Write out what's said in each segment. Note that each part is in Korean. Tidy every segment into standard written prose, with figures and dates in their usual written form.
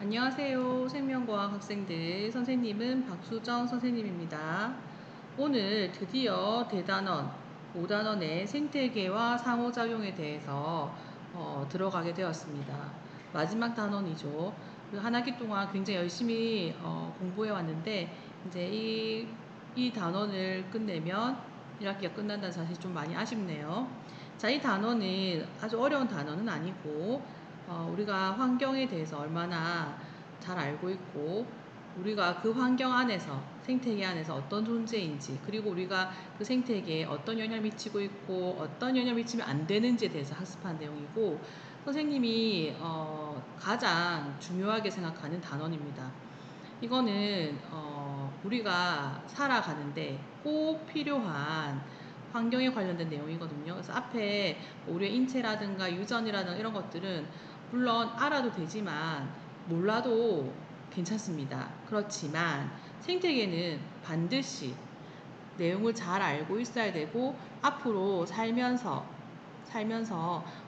안녕하세요. 생명과학 학생들. 선생님은 박수정 선생님입니다. 오늘 드디어 대단원 5단원의 생태계와 상호작용에 대해서 들어가게 되었습니다. 마지막 단원이죠. 한 학기 동안 굉장히 열심히 공부해 왔는데 이제 이 단원을 끝내면 1학기가 끝난다는 사실이 좀 많이 아쉽네요. 자, 이 단원은 아주 어려운 단원은 아니고 우리가 환경에 대해서 얼마나 잘 알고 있고 우리가 그 환경 안에서 생태계 안에서 어떤 존재인지 그리고 우리가 그 생태계에 어떤 영향을 미치고 있고 어떤 영향을 미치면 안 되는지에 대해서 학습한 내용이고 선생님이 가장 중요하게 생각하는 단원입니다. 이거는 우리가 살아가는데 꼭 필요한 환경에 관련된 내용이거든요. 그래서 앞에 우리의 인체라든가 유전이라든가 이런 것들은 물론 알아도 되지만 몰라도 괜찮습니다. 그렇지만 생태계는 반드시 내용을 잘 알고 있어야 되고 앞으로 살면서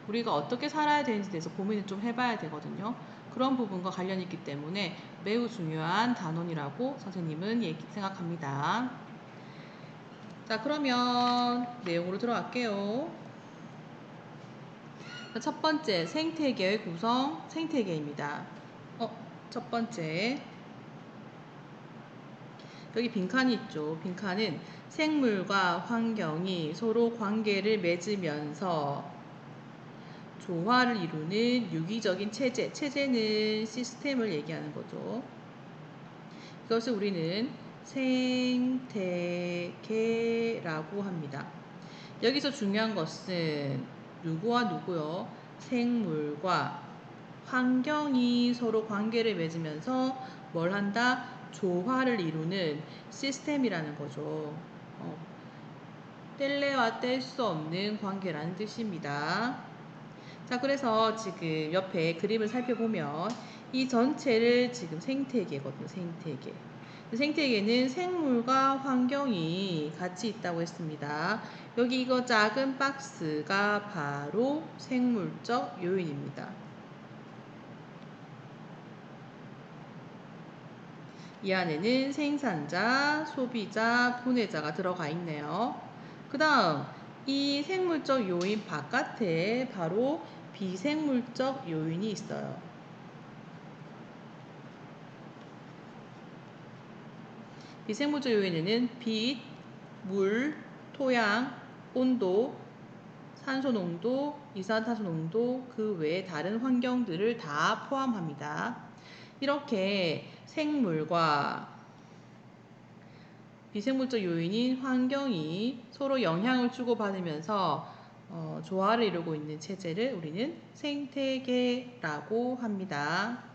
우리가 어떻게 살아야 되는지에 대해서 고민을 좀 해봐야 되거든요. 그런 부분과 관련이 있기 때문에 매우 중요한 단원이라고 선생님은 생각합니다. 자, 그러면 내용으로 들어갈게요. 첫 번째, 생태계의 구성, 생태계입니다. 첫 번째, 여기 빈칸이 있죠. 빈칸은 생물과 환경이 서로 관계를 맺으면서 조화를 이루는 유기적인 체제. 체제는 시스템을 얘기하는 거죠. 이것을 우리는 생태계라고 합니다. 여기서 중요한 것은 누구와 누구요? 생물과 환경이 서로 관계를 맺으면서 뭘 한다? 조화를 이루는 시스템이라는 거죠. 뗄래야 뗄 수 없는 관계라는 뜻입니다. 자, 그래서 지금 옆에 그림을 살펴보면 이 전체를 지금 생태계거든요. 생태계. 생태계는 생물과 환경이 같이 있다고 했습니다. 여기 이거 작은 박스가 바로 생물적 요인입니다. 이 안에는 생산자, 소비자, 분해자가 들어가 있네요. 그 다음 이 생물적 요인 바깥에 바로 비생물적 요인이 있어요. 비생물적 요인에는 빛, 물, 토양, 온도, 산소 농도, 이산화탄소 농도, 그 외에 다른 환경들을 다 포함합니다. 이렇게 생물과 비생물적 요인인 환경이 서로 영향을 주고받으면서 조화를 이루고 있는 체제를 우리는 생태계라고 합니다.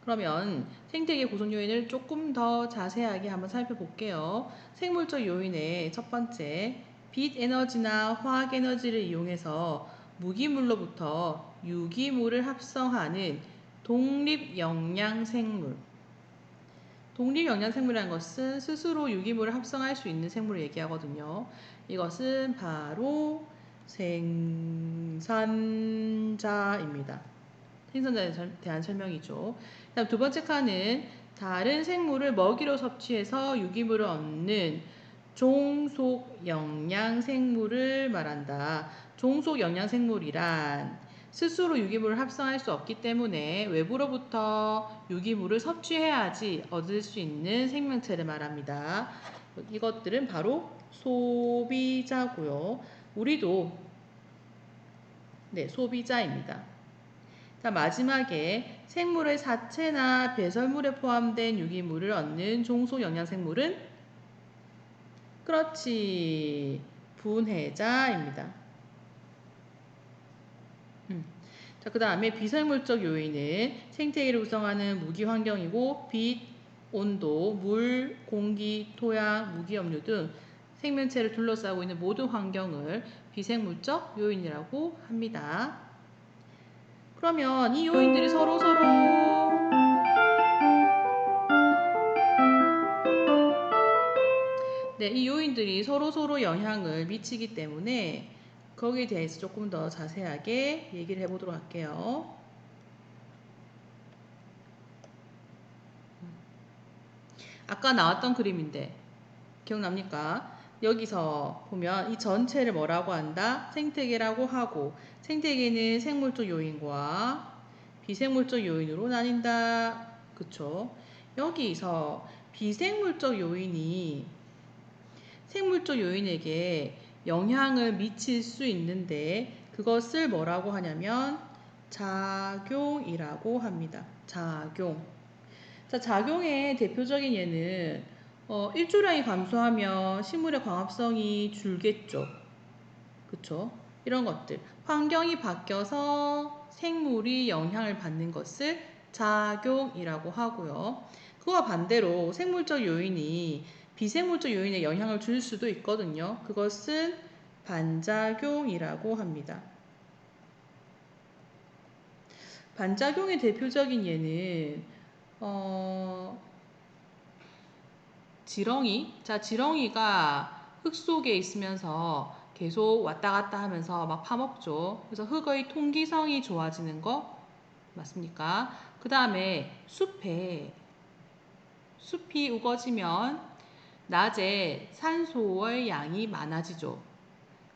그러면 생태계 구성 요인을 조금 더 자세하게 한번 살펴볼게요. 생물적 요인의 첫 번째, 빛 에너지나 화학 에너지를 이용해서 무기물로부터 유기물을 합성하는 독립영양생물. 독립영양생물이라는 것은 스스로 유기물을 합성할 수 있는 생물을 얘기하거든요. 이것은 바로 생산자입니다. 생산자에 대한 설명이죠. 다음 두 번째 칸은 다른 생물을 먹이로 섭취해서 유기물을 얻는 종속영양생물을 말한다. 종속영양생물이란 스스로 유기물을 합성할 수 없기 때문에 외부로부터 유기물을 섭취해야지 얻을 수 있는 생명체를 말합니다. 이것들은 바로 소비자고요. 우리도 소비자입니다. 자, 마지막에 생물의 사체나 배설물에 포함된 유기물을 얻는 종속영양생물은 그렇지, 분해자입니다. 자, 그 다음에 비생물적 요인은 생태계를 구성하는 무기환경이고 빛, 온도, 물, 공기, 토양, 무기업류 등 생명체를 둘러싸고 있는 모든 환경을 비생물적 요인이라고 합니다. 그러면 이 요인들이 이 요인들이 서로 영향을 미치기 때문에 거기에 대해서 조금 더 자세하게 얘기를 해보도록 할게요. 아까 나왔던 그림인데 기억납니까? 여기서 보면 이 전체를 뭐라고 한다? 생태계라고 하고, 생태계는 생물적 요인과 비생물적 요인으로 나뉜다. 그쵸? 여기서 비생물적 요인이 생물적 요인에게 영향을 미칠 수 있는데, 그것을 뭐라고 하냐면 작용이라고 합니다. 작용. 자, 작용의 대표적인 예는 일조량이 감소하면 식물의 광합성이 줄겠죠. 그쵸? 이런 것들. 환경이 바뀌어서 생물이 영향을 받는 것을 작용이라고 하고요. 그와 반대로 생물적 요인이 비생물적 요인에 영향을 줄 수도 있거든요. 그것은 반작용이라고 합니다. 반작용의 대표적인 예는 지렁이. 자, 지렁이가 흙 속에 있으면서 계속 왔다 갔다 하면서 막 파먹죠. 그래서 흙의 통기성이 좋아지는 거 맞습니까? 그 다음에 숲이 우거지면 낮에 산소의 양이 많아지죠.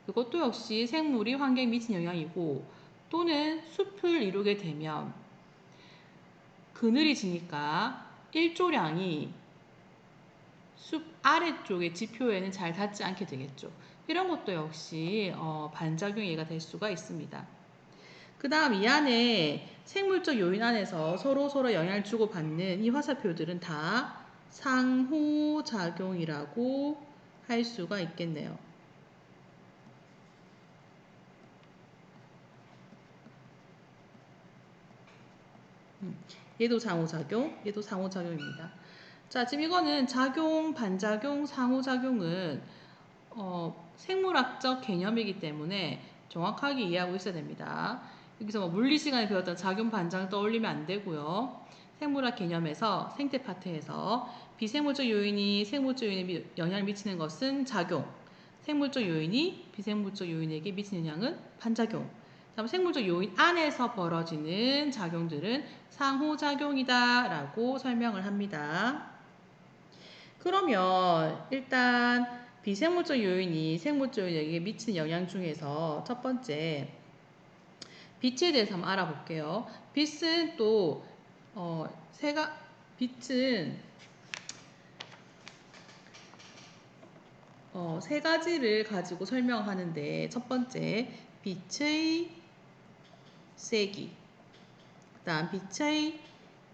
그것도 역시 생물이 환경에 미친 영향이고, 또는 숲을 이루게 되면 그늘이 지니까 일조량이 숲 아래쪽의 지표에는 잘 닿지 않게 되겠죠. 이런 것도 역시 반작용 예가 될 수가 있습니다. 그 다음 이 안에 생물적 요인 안에서 서로 영향을 주고받는 이 화살표들은 다 상호작용이라고 할 수가 있겠네요. 얘도 상호작용, 얘도 상호작용입니다. 자, 지금 이거는 작용, 반작용, 상호작용은 생물학적 개념이기 때문에 정확하게 이해하고 있어야 됩니다. 여기서 뭐 물리 시간에 배웠던 작용, 반작 떠올리면 안 되고요. 생물학 개념에서 생태 파트에서 비생물적 요인이 생물적 요인에 영향을 미치는 것은 작용, 생물적 요인이 비생물적 요인에게 미치는 영향은 반작용. 생물적 요인 안에서 벌어지는 작용들은 상호작용이다 라고 설명을 합니다. 그러면 일단 비생물적 요인이 생물적 요인에게 미치는 영향 중에서 첫 번째 빛에 대해서 한번 알아볼게요. 빛은 또 빛은 세 가지를 가지고 설명하는데, 첫 번째 빛의 세기, 그다음 빛의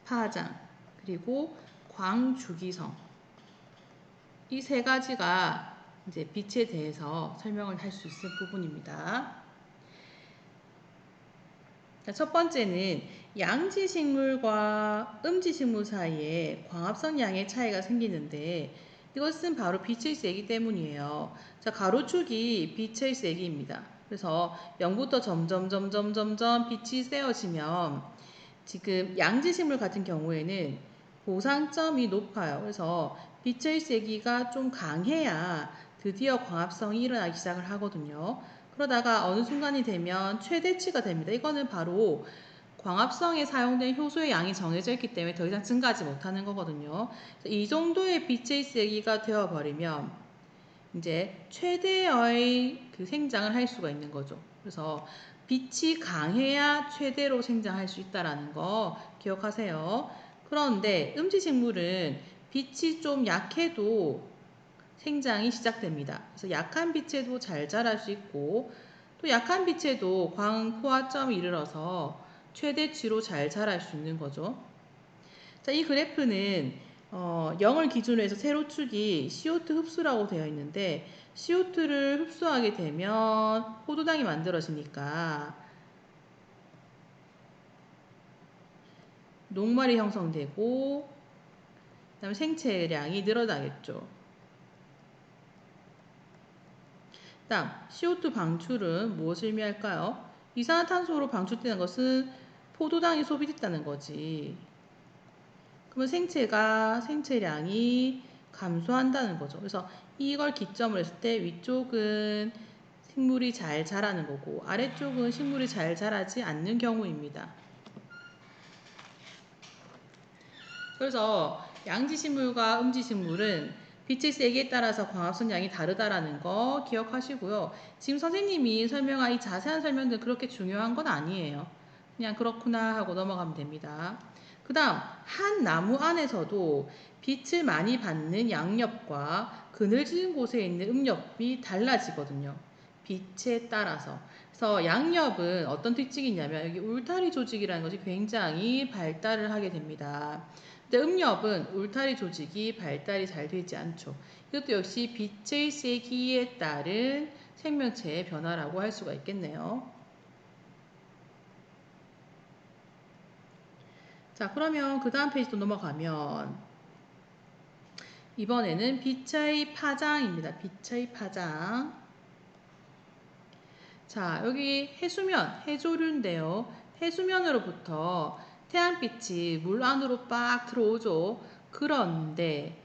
파장, 그리고 광주기성. 이 세 가지가 이제 빛에 대해서 설명을 할 수 있을 부분입니다. 첫 번째는 양지식물과 음지식물 사이에 광합성 양의 차이가 생기는데, 이것은 바로 빛의 세기 때문이에요. 자, 가로축이 빛의 세기입니다. 그래서 0부터 점점 빛이 세어지면, 지금 양지식물 같은 경우에는 고상점이 높아요. 그래서 빛의 세기가 좀 강해야 드디어 광합성이 일어나기 시작을 하거든요. 그러다가 어느 순간이 되면 최대치가 됩니다. 이거는 바로 광합성에 사용된 효소의 양이 정해져 있기 때문에 더 이상 증가하지 못하는 거거든요. 이 정도의 빛의 세기가 되어버리면 이제 최대의 그 생장을 할 수가 있는 거죠. 그래서 빛이 강해야 최대로 생장할 수 있다는 거 기억하세요. 그런데 음지식물은 빛이 좀 약해도 생장이 시작됩니다. 그래서 약한 빛에도 잘 자랄 수 있고, 또 약한 빛에도 광포화점이 이르러서 최대치로 잘 자랄 수 있는 거죠. 자, 이 그래프는 0을 기준으로 해서 세로축이 CO2 흡수라고 되어 있는데, CO2를 흡수하게 되면 포도당이 만들어지니까 녹말이 형성되고, 그다음에 생체량이 늘어나겠죠. 다음, CO2 방출은 무엇을 의미할까요? 이산화탄소로 방출되는 것은 포도당이 소비됐다는 거지. 그러면 생체량이 감소한다는 거죠. 그래서 이걸 기점으로 했을 때 위쪽은 식물이 잘 자라는 거고, 아래쪽은 식물이 잘 자라지 않는 경우입니다. 그래서 양지식물과 음지식물은 빛의 세기에 따라서 광합성량이 다르다라는 거 기억하시고요. 지금 선생님이 설명한 이 자세한 설명들은 그렇게 중요한 건 아니에요. 그냥 그렇구나 하고 넘어가면 됩니다. 그 다음 한 나무 안에서도 빛을 많이 받는 양옆과 그늘진 곳에 있는 음옆이 달라지거든요. 빛에 따라서. 그래서 양옆은 어떤 특징이 있냐면 여기 울타리 조직이라는 것이 굉장히 발달을 하게 됩니다. 근데 음엽은 울타리 조직이 발달이 잘 되지 않죠. 이것도 역시 빛의 세기에 따른 생명체의 변화라고 할 수가 있겠네요. 자, 그러면 그 다음 페이지 또 넘어가면 이번에는 빛의 파장입니다. 빛의 파장. 자, 여기 해수면, 해조류인데요. 해수면으로부터 태양빛이 물 안으로 빡 들어오죠. 그런데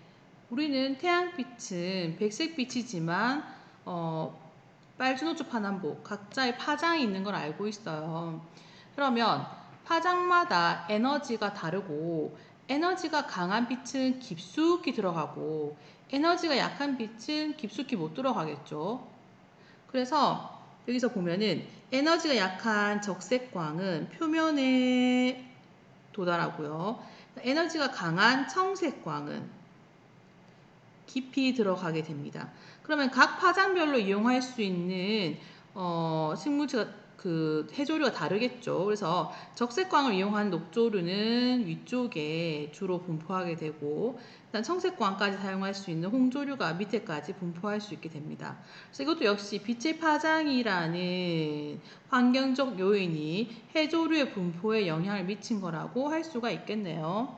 우리는 태양빛은 백색빛이지만 빨주노초 파남보 각자의 파장이 있는 걸 알고 있어요. 그러면 파장마다 에너지가 다르고 에너지가 강한 빛은 깊숙이 들어가고 에너지가 약한 빛은 깊숙이 못 들어가겠죠. 그래서 여기서 보면은 에너지가 약한 적색광은 표면에 도달하고요. 에너지가 강한 청색광은 깊이 들어가게 됩니다. 그러면 각 파장별로 이용할 수 있는 식물체가 그 해조류가 다르겠죠. 그래서 적색광을 이용한 녹조류는 위쪽에 주로 분포하게 되고 일단 청색광까지 사용할 수 있는 홍조류가 밑에까지 분포할 수 있게 됩니다. 그래서 이것도 역시 빛의 파장이라는 환경적 요인이 해조류의 분포에 영향을 미친 거라고 할 수가 있겠네요.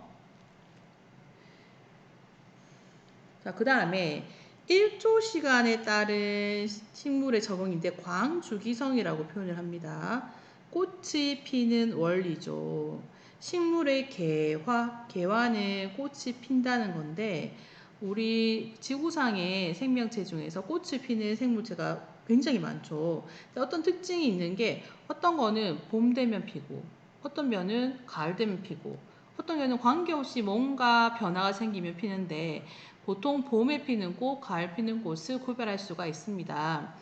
자, 그 다음에 1조 시간에 따른 식물의 적응인데 광주기성이라고 표현을 합니다. 꽃이 피는 원리죠. 식물의 개화는 꽃이 핀다는 건데 우리 지구상의 생명체 중에서 꽃을 피는 생물체가 굉장히 많죠. 어떤 특징이 있는 게 어떤 거는 봄 되면 피고 어떤 면은 가을 되면 피고 어떤 경우는 관계없이 뭔가 변화가 생기면 피는데 보통 봄에 피는 꽃, 가을 피는 꽃을 구별할 수가 있습니다.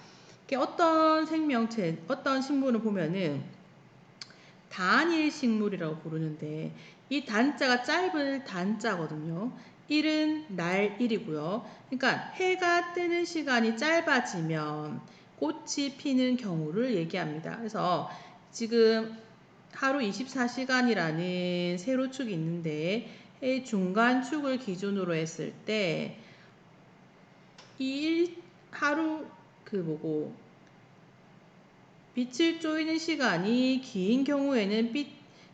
어떤 생명체, 어떤 식물을 보면은 단일 식물이라고 부르는데 이 단자가 짧은 단자거든요. 일은 날일이고요. 그러니까 해가 뜨는 시간이 짧아지면 꽃이 피는 경우를 얘기합니다. 그래서 지금 하루 24시간이라는 세로축이 있는데 해 중간축을 기준으로 했을 때 이 하루 빛을 쪼이는 시간이 긴 경우에는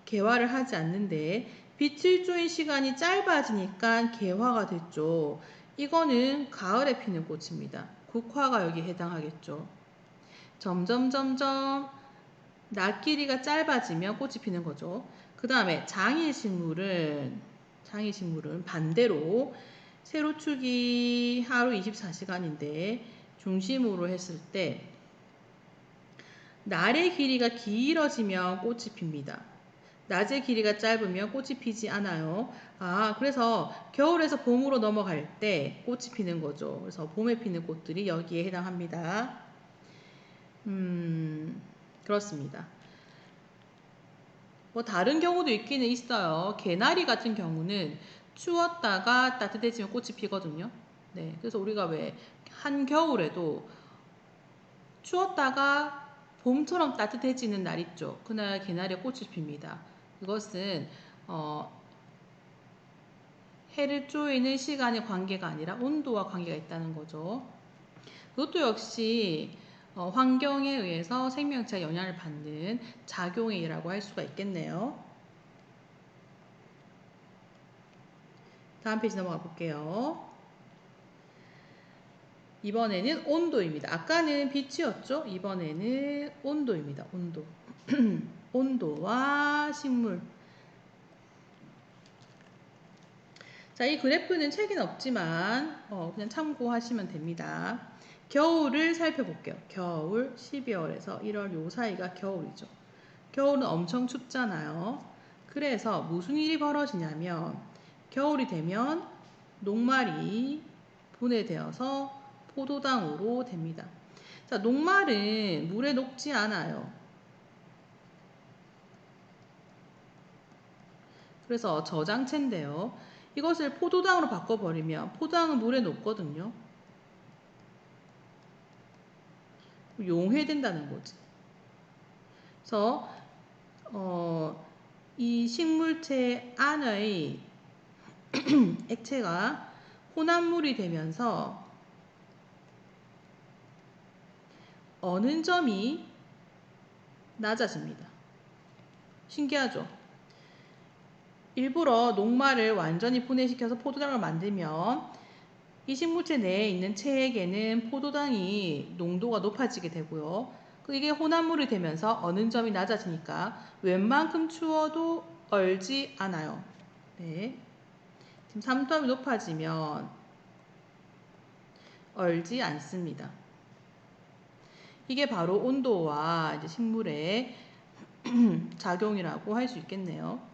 개화를 하지 않는데 빛을 쪼인 시간이 짧아지니까 개화가 됐죠. 이거는 가을에 피는 꽃입니다. 국화가 여기 해당하겠죠. 점점 낮 길이가 짧아지면 꽃이 피는 거죠. 그 다음에 장일식물은 반대로 세로축이 하루 24시간인데 중심으로 했을 때 날의 길이가 길어지면 꽃이 핍니다. 낮의 길이가 짧으면 꽃이 피지 않아요. 그래서 겨울에서 봄으로 넘어갈 때 꽃이 피는 거죠. 그래서 봄에 피는 꽃들이 여기에 해당합니다. 그렇습니다. 뭐 다른 경우도 있기는 있어요. 개나리 같은 경우는 추웠다가 따뜻해지면 꽃이 피거든요. 네, 그래서 우리가 왜 한겨울에도 추웠다가 봄처럼 따뜻해지는 날 있죠. 그날 개나리에 꽃이 핍니다. 그것은 해를 쪼이는 시간의 관계가 아니라 온도와 관계가 있다는 거죠. 그것도 역시 환경에 의해서 생명체가 영향을 받는 작용의 일이라고 할 수가 있겠네요. 다음 페이지 넘어가 볼게요. 이번에는 온도입니다. 아까는 빛이었죠? 이번에는 온도입니다. 온도. 온도와 식물. 자, 이 그래프는 책에는 없지만 그냥 참고하시면 됩니다. 겨울을 살펴볼게요. 겨울 12월에서 1월 요 사이가 겨울이죠. 겨울은 엄청 춥잖아요. 그래서 무슨 일이 벌어지냐면 겨울이 되면 녹말이 분해되어서 포도당으로 됩니다. 자, 녹말은 물에 녹지 않아요. 그래서 저장체인데요. 이것을 포도당으로 바꿔버리면 포도당은 물에 녹거든요. 용해된다는 거지. 그래서 이 식물체 안의 액체가 혼합물이 되면서 어는 점이 낮아집니다. 신기하죠? 일부러 녹말을 완전히 분해시켜서 포도당을 만들면 이 식물체 내에 있는 체액에는 포도당이 농도가 높아지게 되고요. 이게 혼합물이 되면서 어는 점이 낮아지니까 웬만큼 추워도 얼지 않아요. 네. 지금 삼도압이 높아지면 얼지 않습니다. 이게 바로 온도와 이제 식물의 작용이라고 할 수 있겠네요.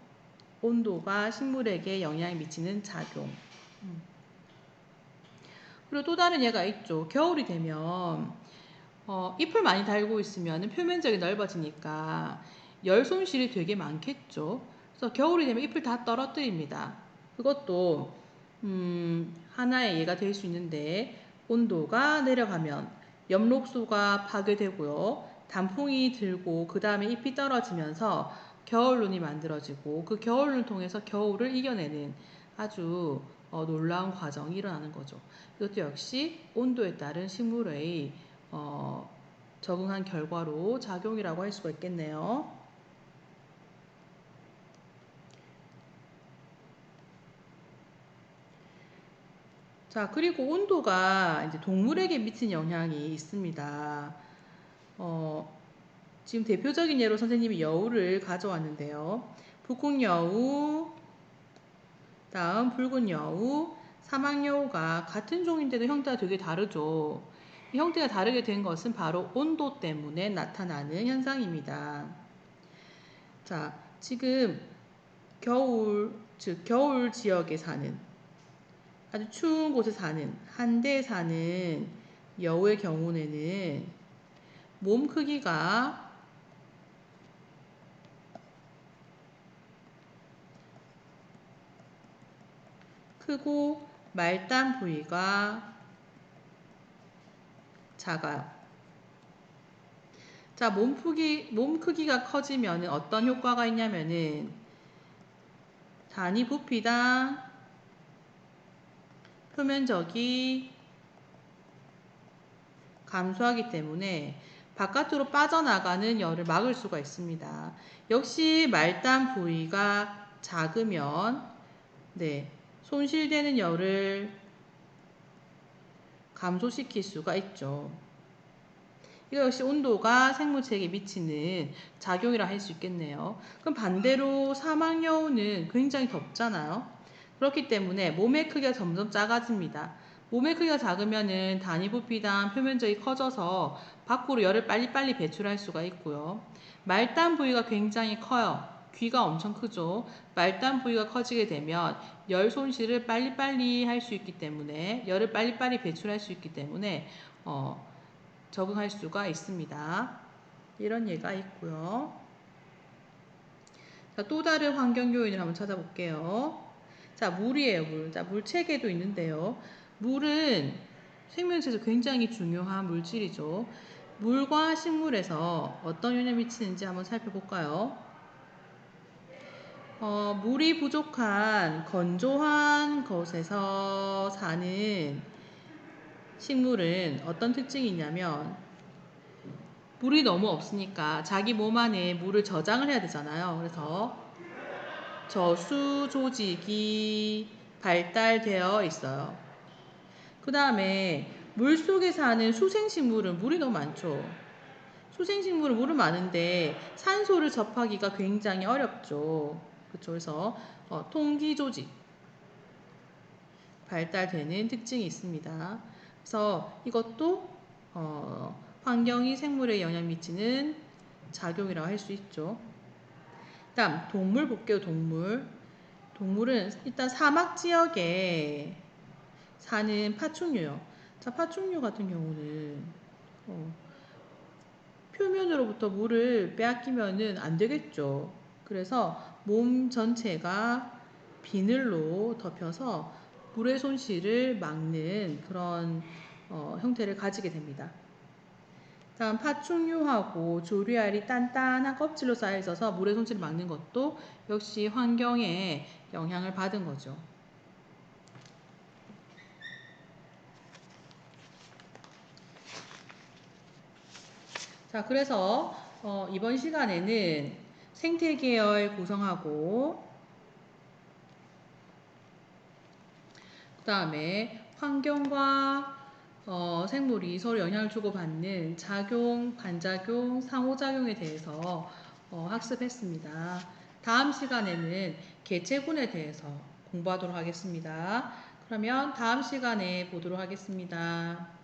온도가 식물에게 영향을 미치는 작용. 그리고 또 다른 예가 있죠. 겨울이 되면 잎을 많이 달고 있으면 표면적이 넓어지니까 열 손실이 되게 많겠죠. 그래서 겨울이 되면 잎을 다 떨어뜨립니다. 그것도 하나의 예가 될 수 있는데 온도가 내려가면 엽록소가 파괴되고요. 단풍이 들고 그 다음에 잎이 떨어지면서 겨울눈이 만들어지고 그 겨울눈을 통해서 겨울을 이겨내는 아주 놀라운 과정이 일어나는 거죠. 이것도 역시 온도에 따른 식물의 적응한 결과로 작용이라고 할 수가 있겠네요. 자, 그리고 온도가 이제 동물에게 미치는 영향이 있습니다. 지금 대표적인 예로 선생님이 여우를 가져왔는데요. 북극여우, 다음 붉은 여우, 사막여우가 같은 종인데도 형태가 되게 다르죠. 이 형태가 다르게 된 것은 바로 온도 때문에 나타나는 현상입니다. 자, 지금 겨울 지역에 사는, 아주 추운 곳에 사는, 한대에 사는 여우의 경우에는 몸 크기가 크고 말단 부위가 작아요. 자, 몸 크기가 커지면 어떤 효과가 있냐면은 단위 부피당 표면적이 감소하기 때문에 바깥으로 빠져나가는 열을 막을 수가 있습니다. 역시 말단 부위가 작으면 손실되는 열을 감소시킬 수가 있죠. 이거 역시 온도가 생물체에게 미치는 작용이라 할 수 있겠네요. 그럼 반대로 사막여우는 굉장히 덥잖아요. 그렇기 때문에 몸의 크기가 점점 작아집니다. 몸의 크기가 작으면은 단위 부피당 표면적이 커져서 밖으로 열을 빨리빨리 배출할 수가 있고요. 말단 부위가 굉장히 커요. 귀가 엄청 크죠. 말단 부위가 커지게 되면 열 손실을 빨리빨리 할 수 있기 때문에 열을 빨리빨리 배출할 수 있기 때문에 적응할 수가 있습니다. 이런 예가 있고요. 자, 또 다른 환경 요인을 한번 찾아볼게요. 자, 물이에요, 물. 자, 물 체계도 있는데요. 물은 생명체에서 굉장히 중요한 물질이죠. 물과 식물에서 어떤 영향을 미치는지 한번 살펴볼까요? 물이 부족한 건조한 곳에서 사는 식물은 어떤 특징이 있냐면 물이 너무 없으니까 자기 몸 안에 물을 저장을 해야 되잖아요. 그래서 저수 조직이 발달되어 있어요. 그 다음에 물 속에 사는 수생식물은 물이 너무 많죠. 수생식물은 물은 많은데 산소를 접하기가 굉장히 어렵죠. 그렇죠. 그래서 통기 조직, 발달되는 특징이 있습니다. 그래서 이것도 환경이 생물에 영향 미치는 작용이라고 할 수 있죠. 다음 동물 볼게요. 동물은 일단 사막 지역에 사는 파충류요. 자, 파충류 같은 경우는 표면으로부터 물을 빼앗기면은 안 되겠죠. 그래서 몸 전체가 비늘로 덮여서 물의 손실을 막는 그런 형태를 가지게 됩니다. 다음 파충류하고 조류알이 단단한 껍질로 쌓여 있어서 물의 손실을 막는 것도 역시 환경에 영향을 받은 거죠. 자, 그래서 이번 시간에는 생태 계열 구성하고 그 다음에 환경과 생물이 서로 영향을 주고받는 작용, 반작용, 상호작용에 대해서 학습했습니다. 다음 시간에는 개체군에 대해서 공부하도록 하겠습니다. 그러면 다음 시간에 보도록 하겠습니다.